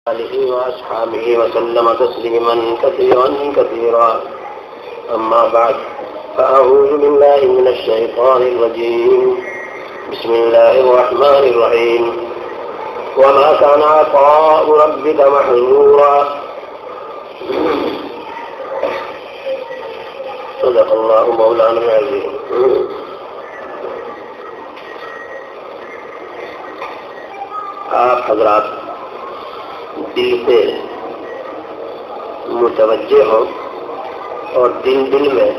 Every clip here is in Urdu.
آله وأصحابه وسلم تسليما كثيرا أما بعد فأعوذ بالله من الشيطان الرجيم بسم الله الرحمن الرحيم وما كان عطاء ربك محظورا صدق الله مولانا العظيم. آپ حضرات دل سے متوجہ ہو اور دل میں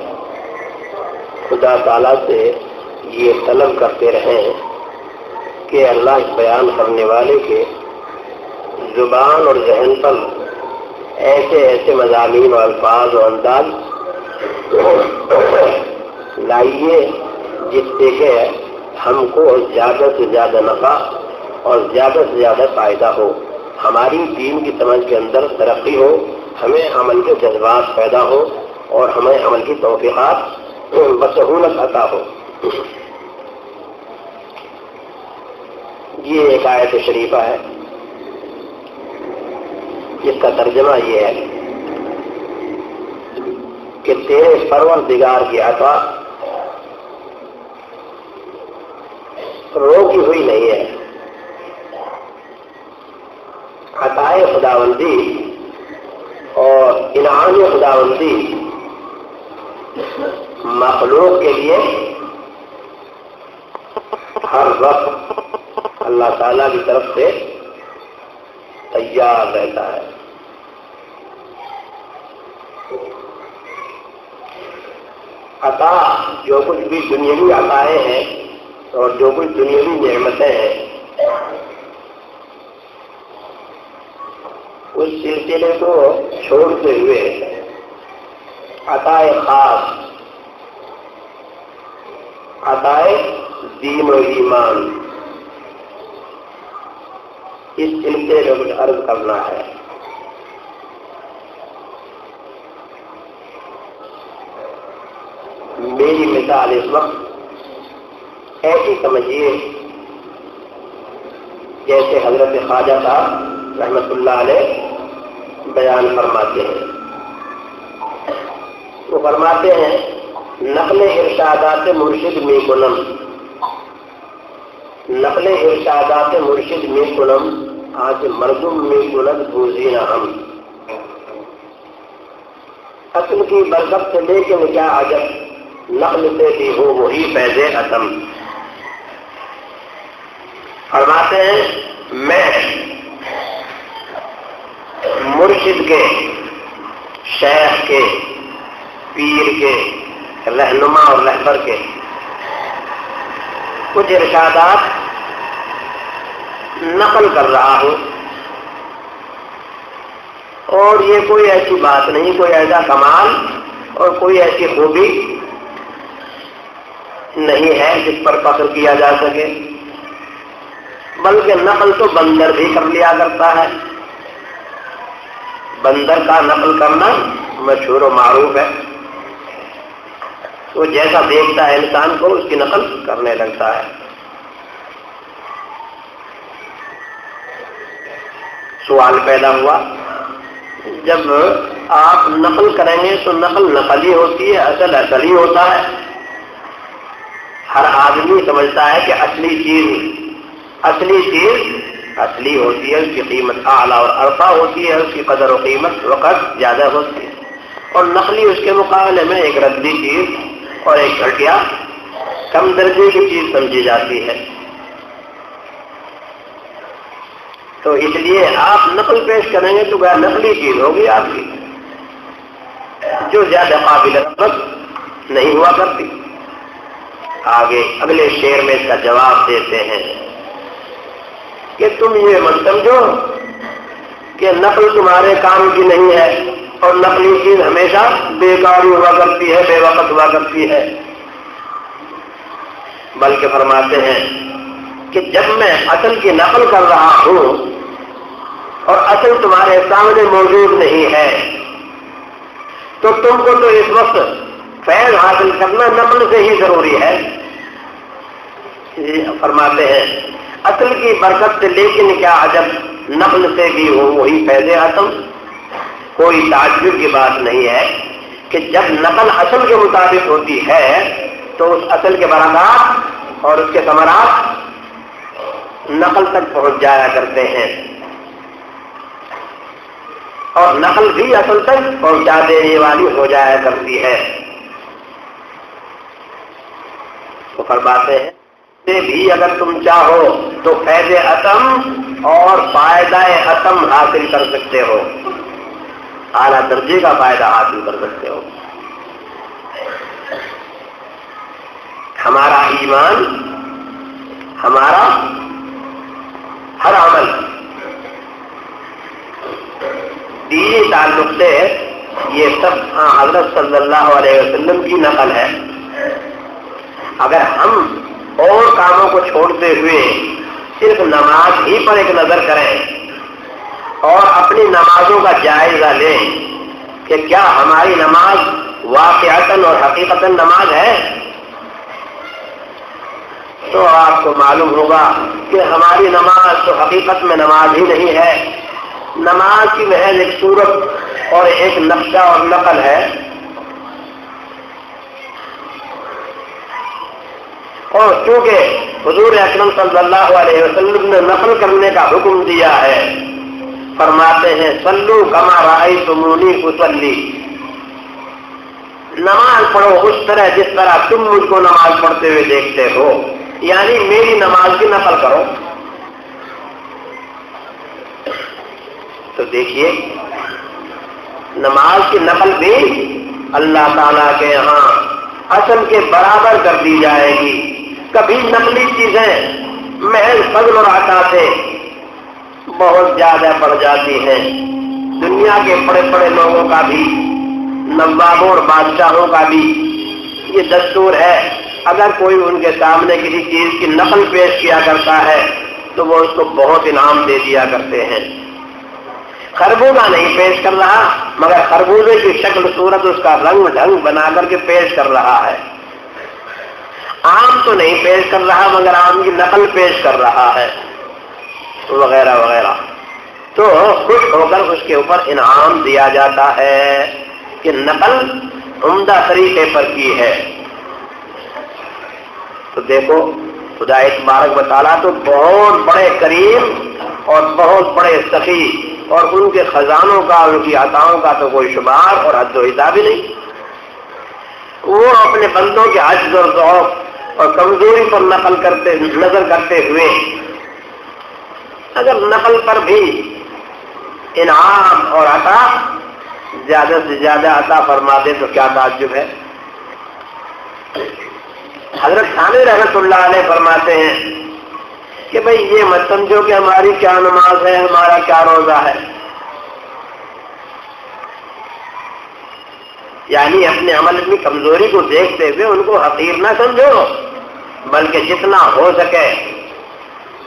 خدا تعالیٰ سے یہ طلب کرتے رہیں کہ اللہ بیان کرنے والے کے زبان اور ذہن پر ایسے مضامین اور الفاظ اور انداز لائیے جس سے کہ ہم کو زیادہ سے زیادہ نفع اور زیادہ سے زیادہ فائدہ ہو، ہماری دین کی سمجھ کے اندر ترقی ہو، ہمیں عمل کے جذبات پیدا ہو اور ہمیں عمل کی توفیقات بسہولت عطا ہو. یہ ایک آیت شریفہ ہے جس کا ترجمہ یہ ہے کہ تیرے پروردگار کی عطا روکی ہوئی نہیں ہے. عطائے خداوندی اور انعام خداوندی مخلوق کے لیے ہر وقت اللہ تعالیٰ کی طرف سے تیار رہتا ہے. عطا جو کچھ بھی دنیاوی عطائیں ہیں اور جو کچھ دنیاوی نعمتیں ہیں، اس سلسلے کو چھوڑتے ہوئے عطائے خاص، عطائے دین و ایمان، اس سلسلے میں کچھ عرض کرنا ہے. میری مثال اس وقت ایسی سمجھیے جیسے حضرت خواجہ صاحب رحمت اللہ علیہ بیان فرماتے ہیں. وہ فرماتے ہیں نقل ارشادات مرشد میں کنم، نقل ارشادات مرشد میں کنم آج مردم میں کند بوزینا ہم. اصل کی برکت سے لیکن کیا عجب، نقل سے بھی ہو وہی فیض ختم. فرماتے ہیں میں مرشد کے، شیخ کے، پیر کے، رہنما اور رہبر کے کچھ ارشادات نقل کر رہا ہوں، اور یہ کوئی ایسی بات نہیں، کوئی ایسا کمال اور کوئی ایسی خوبی نہیں ہے جس پر فخر کیا جا سکے، بلکہ نقل تو بندر بھی کر لیا کرتا ہے. بندر کا نقل کرنا مشہور و معروف ہے. وہ جیسا دیکھتا ہے انسان کو اس کی نقل کرنے لگتا ہے. سوال پیدا ہوا، جب آپ نقل کریں گے تو نقل نقلی ہوتی ہے، اصل اصلی ہوتا ہے. ہر آدمی سمجھتا ہے کہ اصلی چیز اصلی ہوتی ہے، اس کی قیمت اعلیٰ اور ارفع ہوتی ہے، اس کی قدر و قیمت وقت زیادہ ہوتی ہے، اور نقلی اس کے مقابلے میں ایک ردی چیز اور ایک گھٹیا کم درجے کی چیز سمجھی جاتی ہے. تو اس لیے آپ نقل پیش کریں گے تو وہ نقلی چیز ہوگی آپ کی، جو زیادہ قابل رغبت نہیں ہوا کرتی. آگے اگلے شعر میں اس کا جواب دیتے ہیں کہ تم یہ مت سمجھو کہ نقل تمہارے کام کی نہیں ہے اور نقلی چیز ہمیشہ بیکاری ہوا کرتی ہے، بے وقت ہوا کرتی ہے. بلکہ فرماتے ہیں کہ جب میں اصل کی نقل کر رہا ہوں اور اصل تمہارے سامنے موجود نہیں ہے تو تم کو تو اس وقت فیض حاصل کرنا نقل سے ہی ضروری ہے. فرماتے ہیں اصل کی برکت سے لیکن کیا عجب نقل سے بھی ہو وہی فیض اعظم. کوئی تعجب کی بات نہیں ہے کہ جب نقل اصل کے مطابق ہوتی ہے تو اس اصل کے برکات اور اس کے ثمرات نقل تک پہنچ جایا کرتے ہیں، اور نقل بھی اصل تک پہنچا دینے والی ہو جایا کرتی ہے. تو فرماتے ہیں کہ بھی اگر تم چاہو تو فیض اعظم اور فائدہ اعظم حاصل کر سکتے ہو، اعلیٰ درجے کا فائدہ حاصل کر سکتے ہو. ہمارا ایمان، ہمارا ہر عمل دینی تعلق سے یہ سب حضرت صلی اللہ علیہ وسلم کی نقل ہے. اگر ہم اور کاموں کو چھوڑتے ہوئے صرف نماز ہی پر ایک نظر کریں اور اپنی نمازوں کا جائزہ لیں کہ کیا ہماری نماز واقعتاً اور حقیقتاً نماز ہے، تو آپ کو معلوم ہوگا کہ ہماری نماز تو حقیقت میں نماز ہی نہیں ہے. نماز کی محض ایک صورت اور ایک نقشہ اور نقل ہے. اور چونکہ حضور اکرم صلی اللہ علیہ وسلم نے نقل کرنے کا حکم دیا ہے، فرماتے ہیں صلو کما رأیتمونی اصلی، نماز پڑھو اس طرح جس طرح تم مجھ کو نماز پڑھتے ہوئے دیکھتے ہو، یعنی میری نماز کی نقل کرو. تو دیکھیے نماز کی نقل بھی اللہ تعالیٰ کے یہاں اصل کے برابر کر دی جائے گی. کبھی نقلی چیزیں محض فضل اور عطا سے بہت زیادہ بڑھ جاتی ہیں. دنیا کے بڑے بڑے لوگوں کا بھی، نوابوں اور بادشاہوں کا بھی یہ دستور ہے، اگر کوئی ان کے سامنے کسی چیز کی نقل پیش کیا کرتا ہے تو وہ اس کو بہت انعام دے دیا کرتے ہیں. خربوزہ نہیں پیش کر رہا مگر خربوزے کی شکل صورت اس کا رنگ ڈھنگ بنا کر کے پیش کر رہا ہے. آم تو نہیں پیش کر رہا مگر آم کی نقل پیش کر رہا ہے، وغیرہ وغیرہ. تو خوش ہو کر اس کے اوپر انعام دیا جاتا ہے کہ نقل عمدہ طریقے پر کی ہے. تو دیکھو خدا تبارک و تعالیٰ تو بہت بڑے کریم اور بہت بڑے سخی، اور ان کے خزانوں کا، ان کی عطاؤں کا تو کوئی شمار اور حد و حساب ہی نہیں. وہ اپنے بندوں کے عجز اور ضعف اور کمزوری پر نظر کرتے ہوئے اگر نقل پر بھی انعام اور عطا زیادہ سے زیادہ عطا فرما دے تو کیا تعجب ہے. حضرت تھانوی رحمۃ اللہ علیہ فرماتے ہیں کہ بھئی یہ مت سمجھو کہ ہماری کیا نماز ہے، ہمارا کیا روزہ ہے، یعنی اپنے عمل کی کمزوری کو دیکھتے ہوئے ان کو حقیر نہ سمجھو، بلکہ جتنا ہو سکے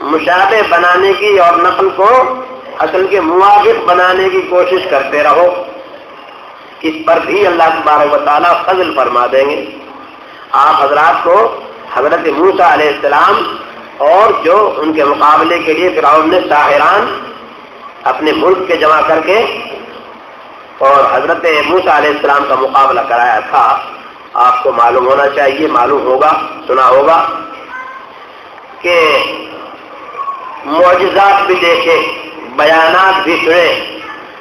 مشابہ بنانے کی اور نقل کو اصل کے موافق بنانے کی کوشش کرتے رہو. اس پر بھی اللہ تبارک و تعالیٰ فضل فرما دیں گے. آپ حضرات کو حضرت موسیٰ علیہ السلام اور جو ان کے مقابلے کے لیے فرعون نے ساحران اپنے ملک کے جمع کر کے اور حضرت موسیٰ علیہ السلام کا مقابلہ کرایا تھا، آپ کو معلوم ہونا چاہیے، معلوم ہوگا، سنا ہوگا کہ معجزات بھی دیکھے، بیانات بھی سنے.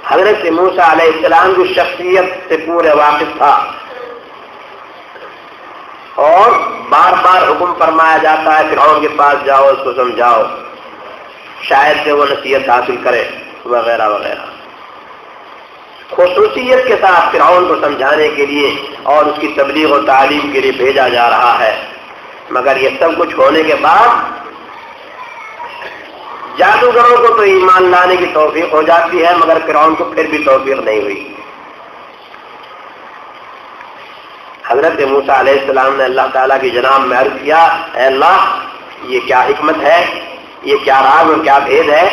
حضرت موسیٰ علیہ السلام کی شخصیت سے پورے واقف تھا اور بار بار حکم فرمایا جاتا ہے فرعون کے پاس جاؤ، اس کو سمجھاؤ، شاید سے وہ نصیحت حاصل کرے، وغیرہ وغیرہ. خصوصیت کے ساتھ فرعون کو سمجھانے کے لیے اور اس کی تبلیغ و تعلیم کے لیے بھیجا جا رہا ہے. مگر یہ سب کچھ ہونے کے بعد جادوگروں کو تو ایمان لانے کی توفیق ہو جاتی ہے، مگر فرعون کو پھر بھی توفیق نہیں ہوئی. حضرت موسیٰ علیہ السلام نے اللہ تعالیٰ کی جناب میں عرض کیا، اے اللہ یہ کیا حکمت ہے، یہ کیا راز اور کیا بھید ہے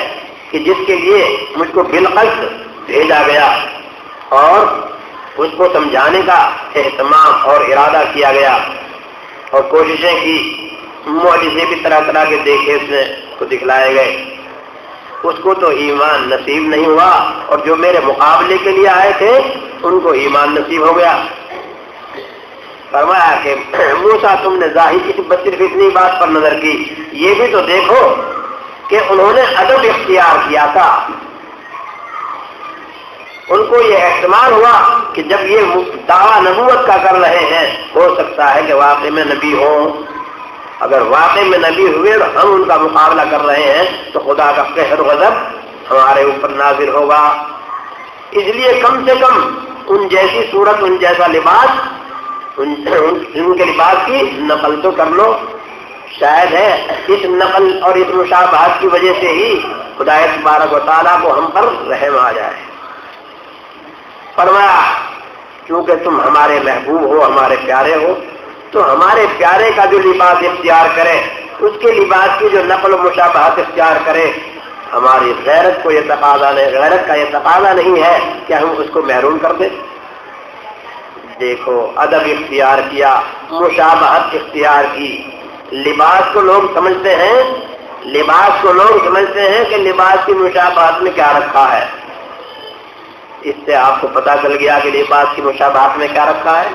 کہ جس کے لیے مجھ کو بالقصد بھیجا گیا اور اس کو سمجھانے کا اہتمام اور ارادہ کیا گیا اور کوششیں کی، معجزے بھی طرح طرح کے دیکھے اس نے کو دکھلائے گئے. اس کو تو ایمان نصیب نہیں ہوا، اور جو میرے مقابلے کے لیے آئے تھے ان کو ایمان نصیب ہو گیا۔ فرمایا کہ موسیٰ تم نے ظاہر صرف اتنی بات پر نظر کی، یہ بھی تو دیکھو کہ انہوں نے ادب اختیار کیا تھا۔ ان کو یہ احتمال ہوا کہ جب یہ دعویٰ نبوت کا کر رہے ہیں، ہو سکتا ہے کہ واقعی میں نبی ہوں۔ اگر واقعی میں نبی ہوئے اور ہم ان کا مقابلہ کر رہے ہیں تو خدا کا قہر و غضب ہمارے اوپر نازل ہوگا۔ اس لیے کم سے کم ان جیسی صورت، ان جیسا لباس، ان کے لباس کی نقل تو کر لو۔ شاید ہے اس نقل اور اس مشابہت کی وجہ سے ہی خدا تبارک و تعالیٰ کو ہم پر رحم آ جائے۔ فرمایا کیونکہ تم ہمارے محبوب ہو، ہمارے پیارے ہو، تو ہمارے پیارے کا جو لباس اختیار کرے، اس کے لباس کی جو نقل و مشابہت اختیار کرے، ہماری غیرت کو یہ تقاضا نہیں، غیرت کا یہ تقاضا نہیں ہے کہ ہم اس کو محروم کر دیں۔ دیکھو ادب اختیار کیا، مشابہت اختیار کی۔ لباس کو لوگ سمجھتے ہیں، لباس کو لوگ سمجھتے ہیں کہ لباس کی مشابہت میں کیا رکھا ہے۔ اس سے آپ کو پتہ چل گیا کہ لباس کی مشابہت میں کیا رکھا ہے۔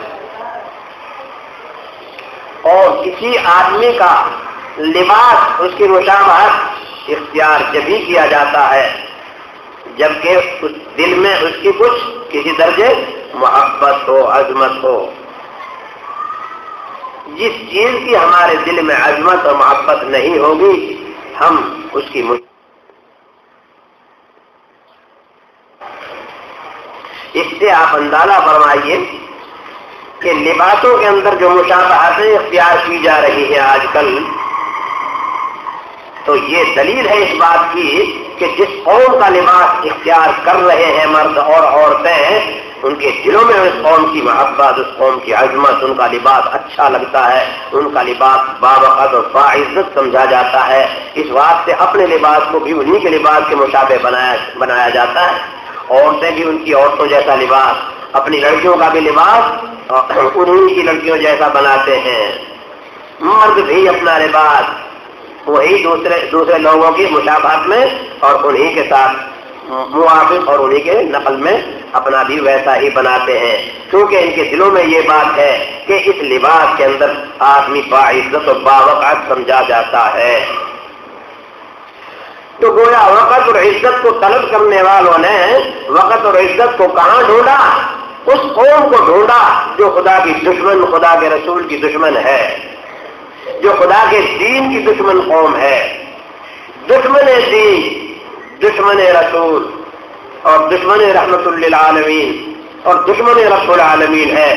اور کسی آدمی کا لباس، اس کی مشابہت اختیار جبھی کیا جاتا ہے جبکہ اس دل میں اس کی کچھ کسی درجے محبت ہو، عظمت ہو۔ جس چیز کی ہمارے دل میں عظمت اور محبت نہیں ہوگی، ہم اس کی اس سے آپ اندازہ فرمائیے کہ لباسوں کے اندر جو مشابہتیں اختیار کی جا رہی ہیں آج کل، تو یہ دلیل ہے اس بات کی کہ جس قوم کا لباس اختیار کر رہے ہیں مرد اور عورتیں، ان کے دلوں میں اس قوم کی محبت، اس قوم کی عظمت، ان کا لباس اچھا لگتا ہے، ان کا لباس باوقت اور باعزت سمجھا جاتا ہے۔ اس واسطے اپنے لباس کو بھی انہی کے لباس کے مشابہ بنایا جاتا ہے۔ عورتیں بھی ان کی عورتوں جیسا لباس، اپنی لڑکیوں کا بھی لباس انہی کی لڑکیوں جیسا بناتے ہیں۔ مرد بھی اپنا لباس وہی دوسرے لوگوں کی مشابہت میں اور انہی کے ساتھ موافق اور انہی کے نقل میں اپنا بھی ویسا ہی بناتے ہیں، کیونکہ ان کے دلوں میں یہ بات ہے کہ اس لباس کے اندر آدمی باعزت و باوقار سمجھا جاتا ہے۔ تو گویا وقت اور عزت کو طلب کرنے والوں نے وقت اور عزت کو کہاں ڈھونڈا؟ اس قوم کو ڈھونڈا جو خدا کی دشمن، خدا کے رسول کی دشمن ہے، جو خدا کے دین کی دشمن قوم ہے، دشمن دین، دشمن رسول اور دشمن رحمت للعالمین اور دشمن رب العالمین ہے۔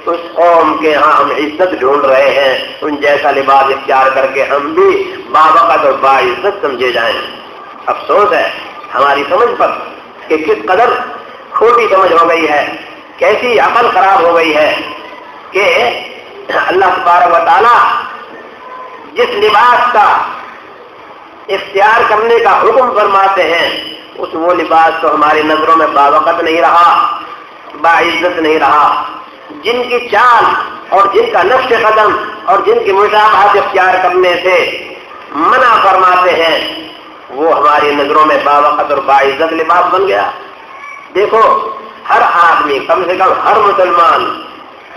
اس قوم کے ہاں ہم عزت ڈھونڈ رہے ہیں، ان جیسا لباس اختیار کر کے ہم بھی باوقت اور باعزت سمجھے جائیں۔ افسوس ہے ہماری سمجھ پر کہ کس قدر کھوٹی سمجھ ہو گئی ہے، کیسی عقل خراب ہو گئی ہے کہ اللہ تبارک و تعالیٰ جس لباس کا اختیار کرنے کا حکم فرماتے ہیں، وہ لباس تو ہماری نظروں میں باوقت نہیں رہا، باعزت نہیں رہا۔ جن کی چال اور جن کا نقش قدم اور جن کی مشابہت اختیار کرنے سے منع فرماتے ہیں، وہ ہماری نظروں میں باوقت اور باعزت لباس بن گیا۔ دیکھو ہر آدمی، کم سے کم ہر مسلمان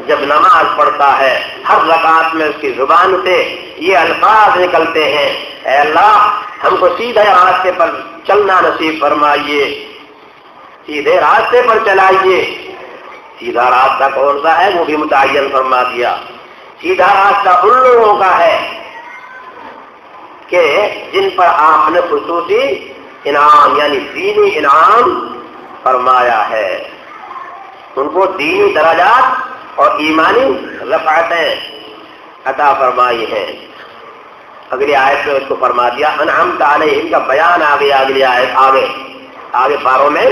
جب نماز پڑھتا ہے، ہر رکعت میں اس کی زبان سے یہ الفاظ نکلتے ہیں، اے اللہ ہم کو سیدھے راستے پر چلنا نصیب فرمائیے، سیدھے راستے پر چلائیے۔ سیدھا راستہ کون سا ہے وہ بھی متعین فرما دیا۔ سیدھا راستہ ان لوگوں کا ہے کہ جن پر آپ نے خصوصی انعام یعنی دینی انعام فرمایا ہے، ان کو دینی درجات اور ایمانی رفعتیں عطا فرمائی ہیں۔ اگلی آیت میں اس کو فرما دیا انعمت علیہم کا بیان آ گیا۔ اگلی آیت آگے پاروں میں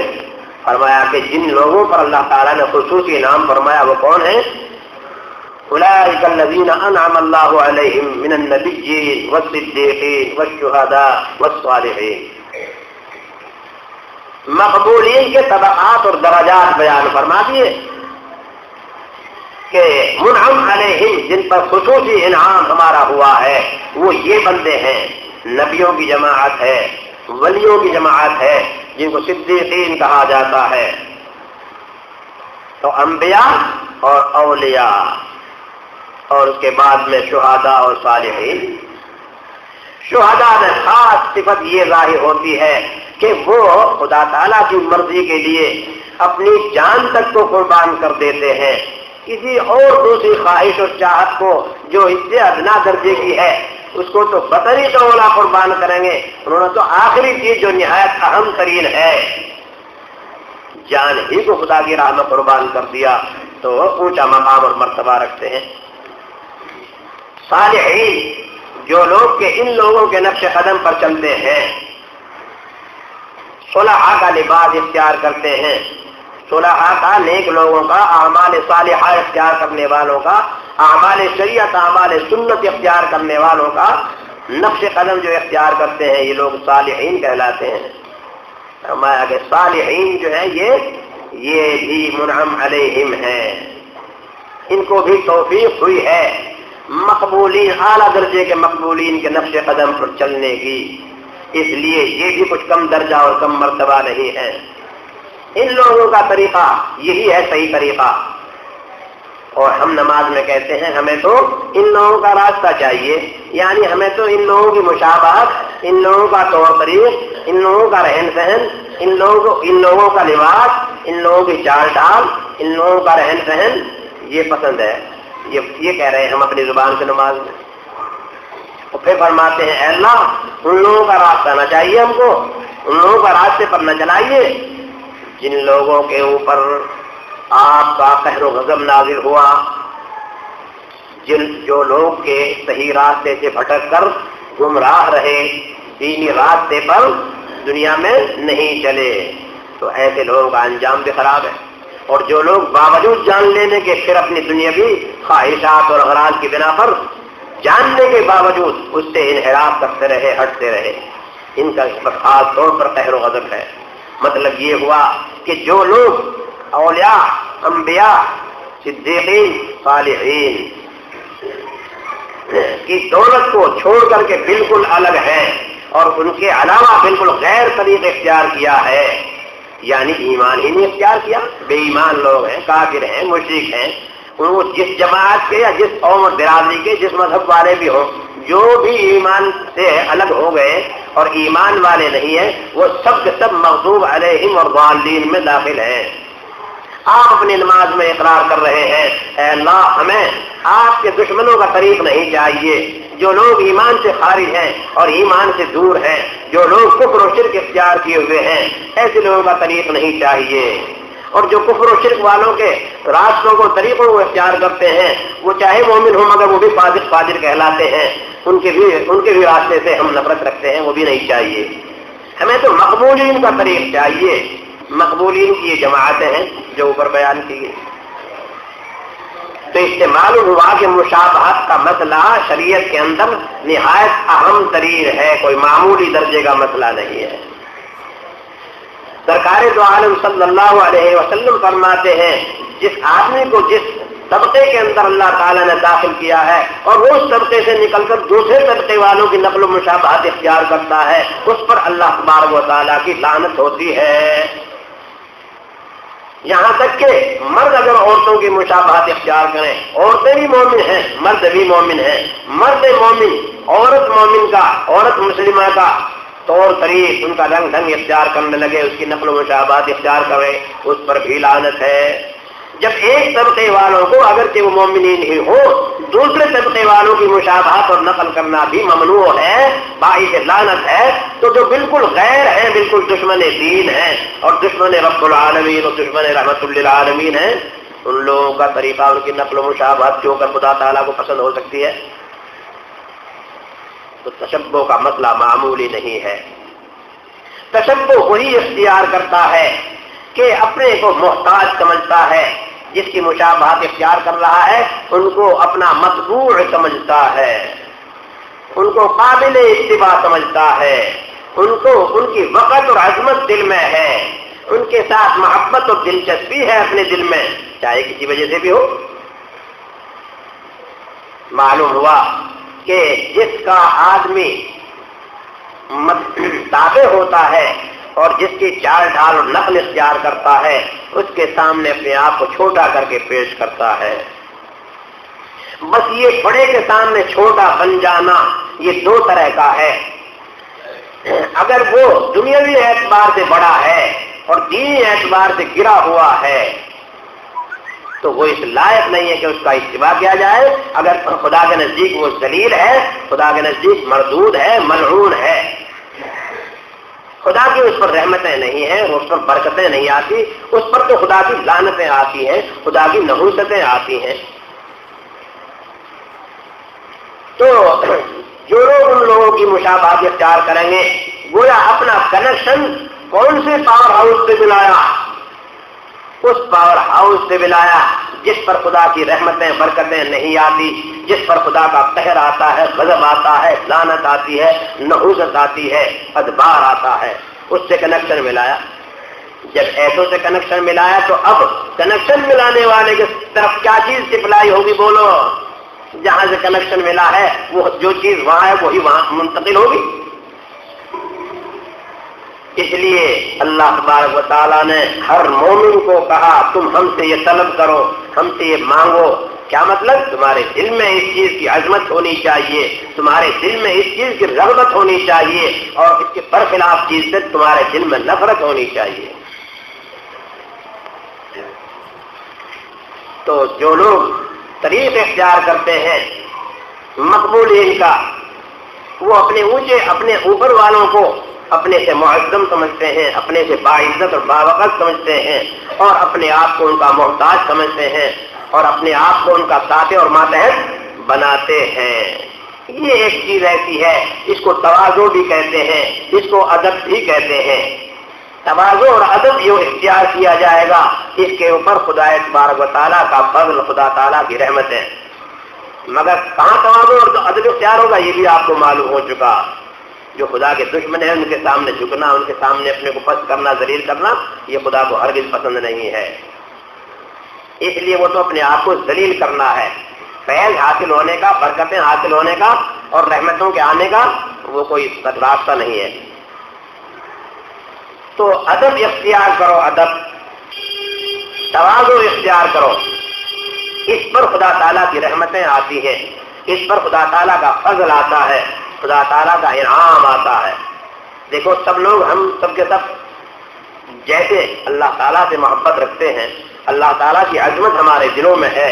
فرمایا کہ جن لوگوں پر اللہ تعالیٰ نے خصوصی انعام فرمایا وہ کون ہیں؟ اولئک الذین انعم اللہ علیہم من النبیین والصدیقین والشہداء والصالحین۔ مقبولین کے طبقات اور درجات بیان فرما دیے کہ منعم علیہم جن پر خصوصی انعام ہمارا ہوا ہے وہ یہ بندے ہیں، نبیوں کی جماعت ہے، ولیوں کی جماعت ہے جن کو صدیقین کہا جاتا ہے۔ تو انبیاء اور اولیاء، اور اس کے بعد میں شہداء اور صالحین۔ شہداء میں خاص صفت یہ ظاہر ہوتی ہے کہ وہ خدا تعالیٰ کی مرضی کے لیے اپنی جان تک کو قربان کر دیتے ہیں، کسی اور دوسری خواہش اور چاہت کو جو اس سے ادنا درجے کی ہے اس کو تو بطریق اولا قربان کریں گے۔ انہوں نے تو آخری چیز جو نہایت اہم ترین ہے، جان ہی کو خدا کی راہ میں قربان کر دیا، تو وہ اونچا مقام اور مرتبہ رکھتے ہیں۔ صالحین، جو لوگ کہ ان لوگوں کے نقش قدم پر چلتے ہیں، صلحاء کا لباس اختیار کرتے ہیں، صلحاء کا نیک لوگوں کا، اعمال صالحہ اختیار کرنے والوں کا، اعمال شریعت، اعمال سنت اختیار کرنے والوں کا نقش قدم جو اختیار کرتے ہیں، یہ لوگ صالحین کہلاتے ہیں۔ فرمایا کہ صالحین جو ہیں یہ بھی منعم علیہم ہیں، ان کو بھی توفیق ہوئی ہے مقبولین، اعلیٰ درجے کے مقبولین کے نقش قدم پر چلنے کی، اس لیے یہ بھی کچھ کم درجہ اور کم مرتبہ نہیں ہے۔ ان لوگوں کا طریقہ یہی ہے صحیح طریقہ، اور ہم نماز میں کہتے ہیں ہمیں تو ان لوگوں کا راستہ چاہیے، یعنی ہمیں تو ان لوگوں کی مشابہت، ان لوگوں کا طور طریق، ان لوگوں کا رہن سہن، ان لوگوں کا لباس، ان لوگوں کی چال ڈال، ان لوگوں کا رہن سہن یہ پسند ہے، یہ کہہ رہے ہیں ہم اپنی زبان سے نماز میں۔ اور پھر فرماتے ہیں اے اللہ ان لوگوں کا راستہ نہ چاہیے ہم کو، ان لوگوں کا راستے پر نہ چلائیے جن لوگوں کے اوپر آپ کا قہر و غضب نازل ہوا، جو لوگ کے صحیح راستے سے بھٹک کر گمراہ رہے، دینی راستے پر دنیا میں نہیں چلے، تو ایسے لوگوں کا انجام بھی خراب ہے۔ اور جو لوگ باوجود جان لینے کے پھر اپنی دنیاوی خواہشات اور اغراض کی بنا پر جاننے کے باوجود اس سے انحراف کرتے رہے، ہٹتے رہے، ان کا اس پر خاص طور پر قہر و غضب ہے۔ مطلب یہ ہوا کہ جو لوگ اولیاء، انبیاء، صدیقین، صالحین کی دولت کو چھوڑ کر کے بالکل الگ ہیں اور ان کے علاوہ بالکل غیر طریق اختیار کیا ہے، یعنی ایمان ہی نہیں اختیار کیا، بے ایمان لوگ ہیں، کافر ہیں، مشرک ہیں، وہ جس جماعت کے یا جس قوم اور برادری کے جس مذہب والے بھی ہوں، جو بھی ایمان سے الگ ہو گئے اور ایمان والے نہیں ہیں، وہ سب کے سب مغضوب علیہم اور ضالین میں داخل ہیں۔ آپ اپنی نماز میں اقرار کر رہے ہیں اے اللہ ہمیں آپ کے دشمنوں کا طریق نہیں چاہیے، جو لوگ ایمان سے خارج ہیں اور ایمان سے دور ہیں، جو لوگ کفر و شرک اختیار کیے ہوئے ہیں، ایسے لوگوں کا طریق نہیں چاہیے۔ اور جو کفر و شرک والوں کے راستوں کو، طریقوں کو اختیار کرتے ہیں، وہ چاہے مومن ہوں مگر وہ بھی فاجر کہلاتے ہیں، ان کے بھی راستے سے ہم نفرت رکھتے ہیں، وہ بھی نہیں چاہیے۔ ہمیں تو مقبولین کا طریق چاہیے۔ مقبولین کی یہ جماعتیں ہیں جو اوپر بیان کی گئی۔ تو اس سے معلوم ہوا کہ مشابہت کا مسئلہ شریعت کے اندر نہایت اہم ترین ہے، کوئی معمولی درجے کا مسئلہ نہیں ہے۔ سرکار دو عالم صلی اللہ علیہ وسلم فرماتے ہیں جس آدمی کو جس طبقے کے اندر اللہ تعالیٰ نے داخل کیا ہے اور وہ اس طبقے سے نکل کر دوسرے طبقے والوں کی نقل و مشابہت اختیار کرتا ہے، اس پر اللہ تبارک و تعالیٰ کی لعنت ہوتی ہے۔ یہاں تک کہ مرد اگر عورتوں کی مشابہت اختیار کریں، عورتیں بھی مومن ہیں، مرد بھی مومن ہیں، مرد مومن عورت مومن کا، عورت مسلمہ کا طور طریق، ان کا رنگ ڈھنگ اختیار کرنے لگے، اس کی نقل و مشابہت اختیار کرے، اس پر بھی لعنت ہے۔ جب ایک طبقے والوں کو اگرچہ وہ مومنین ہی ہو، دوسرے طبقے والوں کی مشابہت اور نقل کرنا بھی ممنوع ہے، باعث لعنت ہے، تو جو بالکل غیر ہیں، بالکل دشمن دین ہیں اور دشمن رب العالمین اور دشمن رحمت للعالمین ہیں، ان لوگوں کا طریقہ، ان کی نقل و مشابہت جو کر خدا تعالیٰ کو پسند ہو سکتی ہے۔ تو تشبہ کا مسئلہ معمولی نہیں ہے۔ تشبہ وہی اختیار کرتا ہے کہ اپنے کو محتاج سمجھتا ہے، جس کی مشابہت اختیار کر رہا ہے ان کو اپنا مطبوع سمجھتا ہے، ان کو قابل اتباع سمجھتا ہے، ان کی وقت اور عظمت دل میں ہے، ان کے ساتھ محبت اور دلچسپی ہے اپنے دل میں، چاہے کسی وجہ سے بھی ہو۔ معلوم ہوا کہ جس کا آدمی تابع ہوتا ہے اور جس کی چال ڈھال اور نقل اختیار کرتا ہے اس کے سامنے اپنے آپ کو چھوٹا کر کے پیش کرتا ہے۔ بس یہ بڑے کے سامنے چھوٹا بن جانا یہ دو طرح کا ہے۔ اگر وہ دنیاوی اعتبار سے بڑا ہے اور دینی اعتبار سے گرا ہوا ہے تو وہ اس لائق نہیں ہے کہ اس کا اتباع کیا جائے۔ اگر خدا کے نزدیک وہ ذلیل ہے، خدا کے نزدیک مردود ہے، ملعون ہے، خدا کی اس پر رحمتیں نہیں ہیں، اس پر برکتیں نہیں آتی، اس پر تو خدا کی لعنتیں آتی ہیں، خدا کی نحوستیں آتی ہیں۔ تو جو لوگ ان لوگوں کی مشابہت اختیار کریں گے گویا اپنا کنیکشن کون سے پاور ہاؤس سے ملایا؟ اس پاور ہاؤس سے ملایا جس پر خدا کی رحمتیں برکتیں نہیں آتی، جس پر خدا کا قہر آتا ہے، غضب آتا ہے، لعنت آتی ہے، نحوست آتی ہے، ادبار آتا ہے، اس سے کنیکشن ملایا۔ جب ایسوں سے کنیکشن ملایا تو اب کنیکشن ملانے والے کی طرف کیا چیز سپلائی ہوگی؟ بولو، جہاں سے کنیکشن ملا ہے وہ جو چیز وہاں ہے وہی وہاں منتقل ہوگی۔ اس لیے اللہ تبارک و تعالیٰ نے ہر مومن کو کہا تم ہم سے یہ طلب کرو، ہم سے یہ مانگو۔ کیا مطلب؟ تمہارے دل میں اس چیز کی عظمت ہونی چاہیے، تمہارے دل میں اس چیز کی رغبت ہونی چاہیے اور اس کے برخلاف چیز سے تمہارے دل میں نفرت ہونی چاہیے۔ تو جو لوگ طریق اختیار کرتے ہیں مقبولین کا، وہ اپنے اونچے اپنے اوپر والوں کو اپنے سے معظم سمجھتے ہیں، اپنے سے باعزت اور باوقت سمجھتے ہیں اور اپنے آپ کو ان کا محتاج سمجھتے ہیں اور اپنے آپ کو ان کا ساتھ اور ماتحت بناتے ہیں۔ یہ ایک چیز ایسی ہے، اس کو تواضع بھی کہتے ہیں، اس کو ادب بھی کہتے ہیں۔ تواضع اور ادب جو اختیار کیا جائے گا اس کے اوپر خدا تبارک و تعالیٰ کا فضل، خدا تعالیٰ کی رحمت ہے۔ مگر کہاں تواضع اور ادب اختیار ہوگا یہ بھی آپ کو معلوم ہو چکا۔ جو خدا کے دشمن ہیں ان کے سامنے جھکنا، ان کے سامنے اپنے کو پست کرنا، ذلیل کرنا، یہ خدا کو ہرگز پسند نہیں ہے۔ اس لیے وہ تو اپنے آپ کو ذلیل کرنا ہے۔ فیض حاصل ہونے کا، برکتیں حاصل ہونے کا اور رحمتوں کے آنے کا وہ کوئی راستہ نہیں ہے۔ تو ادب اختیار کرو، ادب، تواضع اختیار کرو، اس پر خدا تعالیٰ کی رحمتیں آتی ہیں، اس پر خدا تعالیٰ کا فضل آتا ہے، خدا تعالیٰ کا انعام آتا ہے۔ دیکھو سب لوگ، ہم سب کے سب جیسے اللہ تعالیٰ سے محبت رکھتے ہیں، اللہ تعالیٰ کی عظمت ہمارے دلوں میں ہے،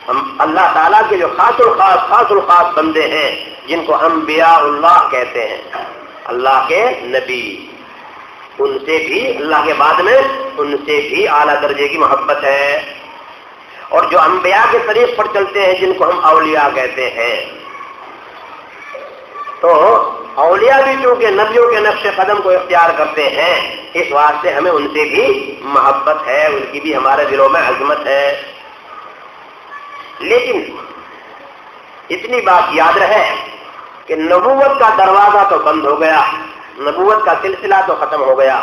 ہم اللہ تعالیٰ کے جو خاص الخاص بندے ہیں جن کو انبیاء اللہ کہتے ہیں، اللہ کے نبی، ان سے بھی اللہ کے بعد میں ان سے بھی اعلیٰ درجے کی محبت ہے۔ اور جو انبیاء کے طریق پر چلتے ہیں جن کو ہم اولیاء کہتے ہیں، تو اولیاء بھی چونکہ نبیوں کے نقش قدم کو اختیار کرتے ہیں اس واسطے ہمیں ان سے بھی محبت ہے، ان کی بھی ہمارے دلوں میں عظمت ہے۔ لیکن اتنی بات یاد رہے کہ نبوت کا دروازہ تو بند ہو گیا، نبوت کا سلسلہ تو ختم ہو گیا،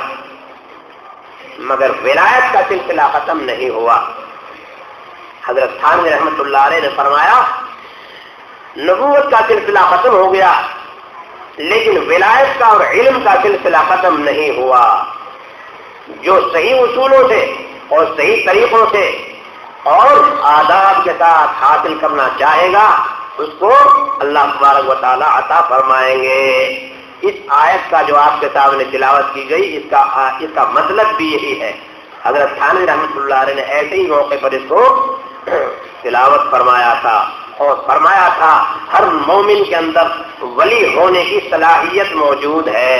مگر ولایت کا سلسلہ ختم نہیں ہوا۔ حضرت تھانوی رحمۃ اللہ علیہ نے فرمایا نبوت کا سلسلہ ختم ہو گیا لیکن ولایت کا اور علم کا سلسلہ ختم نہیں ہوا۔ جو صحیح اصولوں سے اور صحیح طریقوں سے اور آداب کے ساتھ حاصل کرنا چاہے گا اس کو اللہ تبارک و تعالیٰ عطا فرمائیں گے۔ اس آیت کا جو آپ کے سامنے تلاوت کی گئی اس کا مطلب بھی یہی ہے۔ حضرت تھانوی رحمۃ اللہ علیہ نے ایسے ہی موقع پر اس کو تلاوت فرمایا تھا اور فرمایا تھا ہر مومن کے اندر ولی ہونے کی صلاحیت موجود ہے،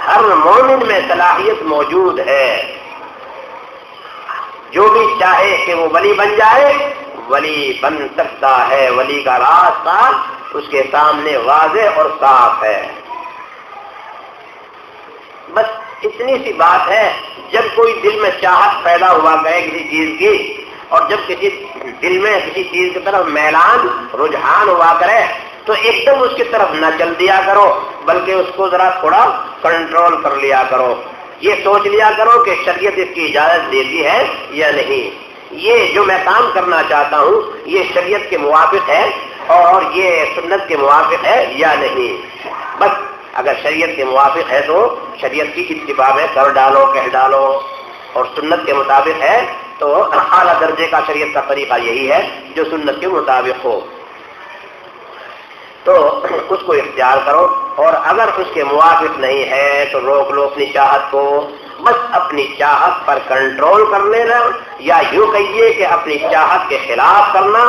ہر مومن میں صلاحیت موجود ہے۔ جو بھی چاہے کہ وہ ولی بن جائے ولی بن سکتا ہے، ولی کا راستہ اس کے سامنے واضح اور صاف ہے۔ بس اتنی سی بات ہے، جب کوئی دل میں چاہت پیدا ہوا کرے کسی چیز کی اور جب کسی دل میں کسی چیز کی طرف میلان رجحان ہوا کرے تو ایک دم اس کی طرف نہ چل دیا کرو بلکہ اس کو ذرا تھوڑا کنٹرول کر لیا کرو، یہ سوچ لیا کرو کہ شریعت اس کی اجازت دیتی ہے یا نہیں، یہ جو میں کام کرنا چاہتا ہوں یہ شریعت کے موافق ہے اور یہ سنت کے موافق ہے یا نہیں۔ بس اگر شریعت کے موافق ہے تو شریعت کی اتباع میں کر ڈالو، کہہ ڈالو، اور سنت کے مطابق ہے تو اعلیٰ درجے کا شریعت کا طریقہ یہی ہے جو سنت کے مطابق ہو، تو اس کو اختیار کرو، اور اگر اس کے موافق نہیں ہے تو روک لو اپنی چاہت کو، بس اپنی چاہت پر کنٹرول کر لینا، یا یوں کہیے کہ اپنی چاہت کے خلاف کرنا،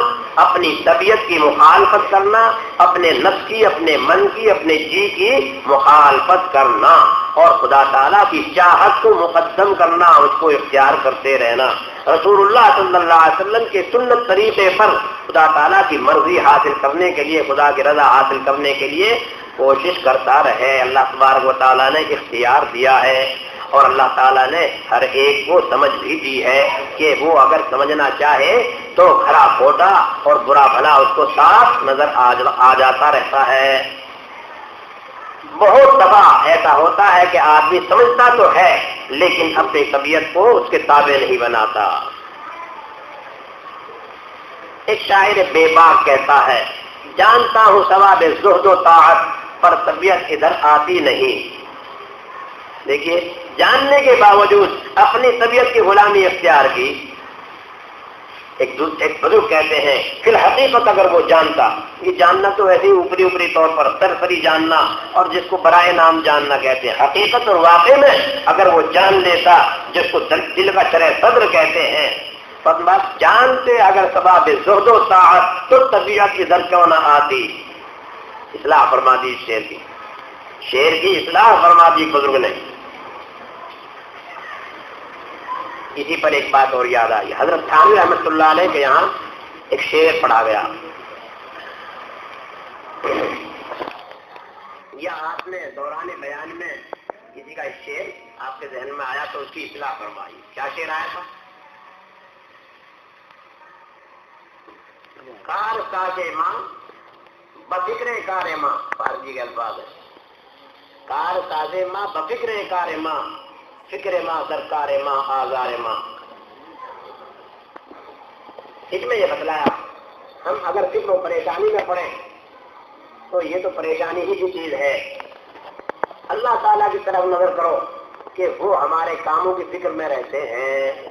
اپنی طبیعت کی مخالفت کرنا، اپنے نفس کی، اپنے من کی، اپنے جی کی مخالفت کرنا، اور خدا تعالیٰ کی چاہت کو مقدم کرنا، اس کو اختیار کرتے رہنا، رسول اللہ صلی اللہ علیہ وسلم کے سنت طریقے پر خدا تعالیٰ کی مرضی حاصل کرنے کے لیے، خدا کی رضا حاصل کرنے کے لیے کوشش کرتا رہے۔ اللہ تبارک و تعالیٰ نے اختیار دیا ہے، اور اللہ تعالیٰ نے ہر ایک کو سمجھ بھی دی ہے کہ وہ اگر سمجھنا چاہے تو کھرا کھوٹا اور برا بھلا اس کو صاف نظر آ جاتا رہتا ہے۔ بہت دفعہ ایسا ہوتا ہے کہ آدمی سمجھتا تو ہے لیکن اپنی طبیعت کو اس کے تابع نہیں بناتا۔ ایک شاعر بے باک کہتا ہے، جانتا ہوں ثواب زہد و طاعت پر طبیعت ادھر آتی نہیں۔ دیکھیے، جاننے کے باوجود اپنی طبیعت کی غلامی اختیار کی۔ ایک بزرگ کہتے ہیں فی الحقیقت اگر وہ جانتا، یہ جاننا تو ایسے ہی اوپری اوپری طور پر سرسری جاننا، اور جس کو برائے نام جاننا کہتے ہیں، حقیقت اور واقع میں اگر وہ جان لیتا، جس کو دل کا شرح صدر کہتے ہیں، بس جانتے اگر ثواب زہد و طاعت تو طبیعت ادھر کیوں نہ آتی۔ اصلاح فرما دی شعر کی اصلاح فرما دی بزرگ نے۔ اسی پر ایک بات اور یاد آئی، حضرت تھانوی رحمۃ اللہ علیہ کے یہاں ایک شعر پڑھا گیا، یا آپ نے دوران بیان میں کسی کا ایک شعر آپ کے ذہن میں آیا تو اس کی اصلاح فرمائی۔ کیا شعر آیا تھا؟ کار ساز ماں بفکر کار ماں، فارسی کے الفاظ ہے، کار ساز ماں بفکر کار ماں، فکر ماں درکار ماں آزار ماں۔ اس میں یہ بتلایا ہم اگر فکر و پریشانی میں پڑیں تو یہ تو پریشانی ہی کی چیز ہے، اللہ تعالیٰ کی طرف نظر کرو کہ وہ ہمارے کاموں کی فکر میں رہتے ہیں،